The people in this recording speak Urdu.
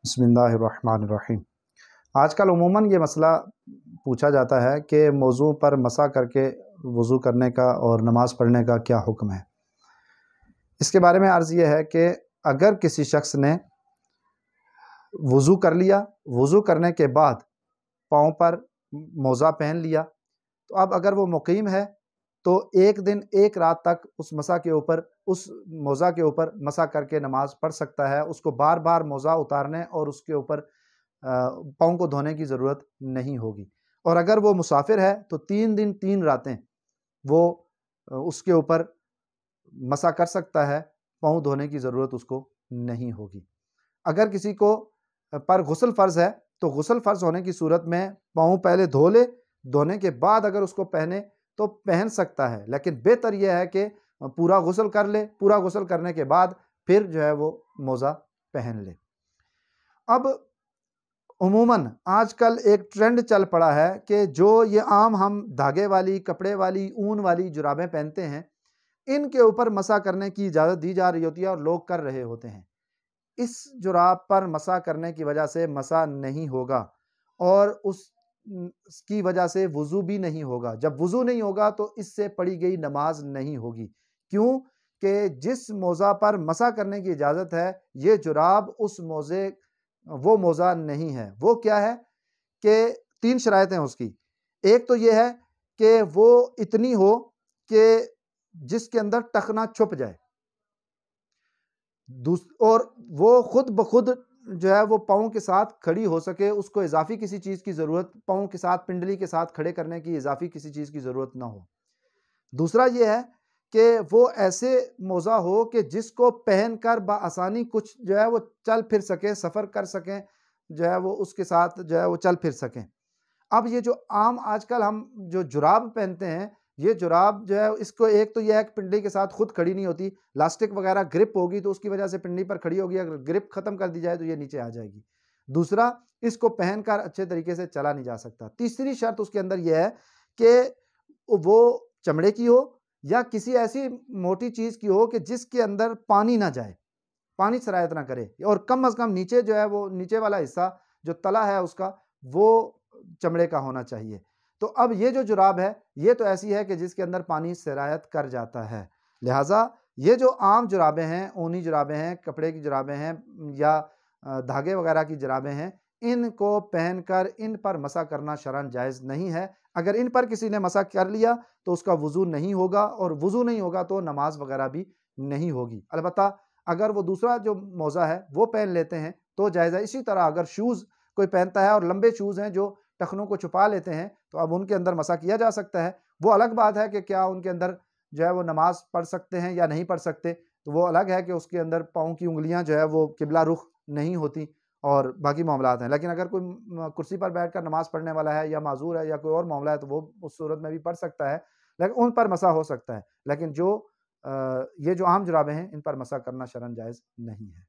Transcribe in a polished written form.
بسم اللہ الرحمن الرحیم۔ آج کل عموماً یہ مسئلہ پوچھا جاتا ہے کہ موضوع پر مسح کر کے وضو کرنے کا اور نماز پڑھنے کا کیا حکم ہے۔ اس کے بارے میں عرض یہ ہے کہ اگر کسی شخص نے وضو کر لیا، وضو کرنے کے بعد پاؤں پر موزہ پہن لیا، تو اب اگر وہ مقیم ہے تو ایک دن ایک رات تک اس موزہ کے اوپر مسح کر کے نماز پڑھ سکتا ہے۔ اس کو بار بار موزہ اتارنے اور اس کے اوپر پاؤں کو دھونے کی ضرورت نہیں ہوگی۔ اور اگر وہ مسافر ہے تو 3 دن 3 راتیں وہ اس کے اوپر مسح کر سکتا ہے، پاؤں دھونے کی ضرورت اس کو نہیں ہوگی۔ اگر کسی کو پر غسل فرض ہے تو غسل فرض ہونے کی صورت میں پاؤں پہلے دھو لے، دھونے کے بعد اگر اس کو پہنے تو پہن سکتا ہے، لیکن بہتر یہ ہے کہ پورا غسل کر لے، پورا غسل کرنے کے بعد پھر جو ہے وہ موزہ پہن لے۔ اب عموماً آج کل ایک ٹرینڈ چل پڑا ہے کہ جو یہ عام ہم دھاگے والی، کپڑے والی، اون والی جرابیں پہنتے ہیں، ان کے اوپر مسح کرنے کی اجازت دی جا رہی ہوتی ہے اور لوگ کر رہے ہوتے ہیں۔ اس جراب پر مسح کرنے کی وجہ سے مسح نہیں ہوگا اور اس کی وجہ سے وضو بھی نہیں ہوگا۔ جب وضو نہیں ہوگا تو اس سے پڑھی گئی نماز نہیں ہوگی۔ کیوں کہ جس موزہ پر مسح کرنے کی اجازت ہے، یہ جراب وہ موزہ نہیں ہے۔ وہ کیا ہے کہ 3 شرائط ہیں اس کی۔ ایک تو یہ ہے کہ وہ اتنی ہو کہ جس کے اندر ٹخنا چھپ جائے، اور وہ خود بخود جو ہے وہ پاؤں کے ساتھ کھڑی ہو سکے، اس کو اضافی کسی چیز کی ضرورت، پاؤں کے ساتھ پنڈلی کے ساتھ کھڑے کرنے کی اضافی کسی چیز کی ضرورت نہ ہو۔ دوسرا یہ ہے کہ وہ ایسے موزہ ہو کہ جس کو پہن کر بآسانی کچھ جو ہے وہ چل پھر سکیں، سفر کر سکیں، جو ہے وہ اس کے ساتھ جو ہے وہ چل پھر سکیں۔ اب یہ جو عام آج کل ہم جو جراب پہنتے ہیں، یہ جراب جو ہے اس کو ایک تو یہ ہے کہ پنڈلی کے ساتھ خود کھڑی نہیں ہوتی، لاسٹک وغیرہ گرپ ہوگی تو اس کی وجہ سے پنڈلی پر کھڑی ہوگی، اگر گرپ ختم کر دی جائے تو یہ نیچے آ جائے گی۔ دوسرا، اس کو پہن کر اچھے طریقے سے چلا نہیں جا سکتا۔ تیسری شرط اس کے اندر یہ ہے کہ وہ چمڑے کی ہو یا کسی ایسی موٹی چیز کی ہو کہ جس کے اندر پانی نہ جائے، پانی سرایت نہ کرے، اور کم از کم نیچے جو ہے وہ نیچے والا حصہ جو تلا ہے اس کا وہ چمڑے کا ہونا چاہیے۔ تو اب یہ جو جراب ہے یہ تو ایسی ہے کہ جس کے اندر پانی سرایت کر جاتا ہے، لہٰذا یہ جو عام جرابیں ہیں، اونی جرابیں ہیں، کپڑے کی جرابیں ہیں یا دھاگے وغیرہ کی جرابیں ہیں، ان کو پہن کر ان پر مسح کرنا شرعاً جائز نہیں ہے۔ اگر ان پر کسی نے مسح کر لیا تو اس کا وضو نہیں ہوگا، اور وضو نہیں ہوگا تو نماز وغیرہ بھی نہیں ہوگی۔ البتہ اگر وہ دوسرا جو موزہ ہے وہ پہن لیتے ہیں تو جائز ہے۔ اسی طرح اگر شوز کوئی پہنتا ہے اور لمبے شوز ہیں جو ٹخنوں کو چھپا لیتے ہیں تو اب ان کے اندر مسح کیا جا سکتا ہے۔ وہ الگ بات ہے کہ کیا ان کے اندر جو ہے وہ نماز پڑھ سکتے ہیں یا نہیں پڑھ سکتے، تو وہ الگ ہے کہ اس کے اندر پاؤں کی انگلیاں جو ہے وہ قبلہ رخ نہیں ہوتی اور باقی معاملات ہیں۔ لیکن اگر کوئی کرسی پر بیٹھ کر نماز پڑھنے والا ہے یا معذور ہے یا کوئی اور معاملہ ہے تو وہ اس صورت میں بھی پڑھ سکتا ہے، لیکن ان پر مسح ہو سکتا ہے۔ لیکن یہ جو عام جرابیں ہیں ان پر مسح کرنا شرعاً جائز نہیں ہے۔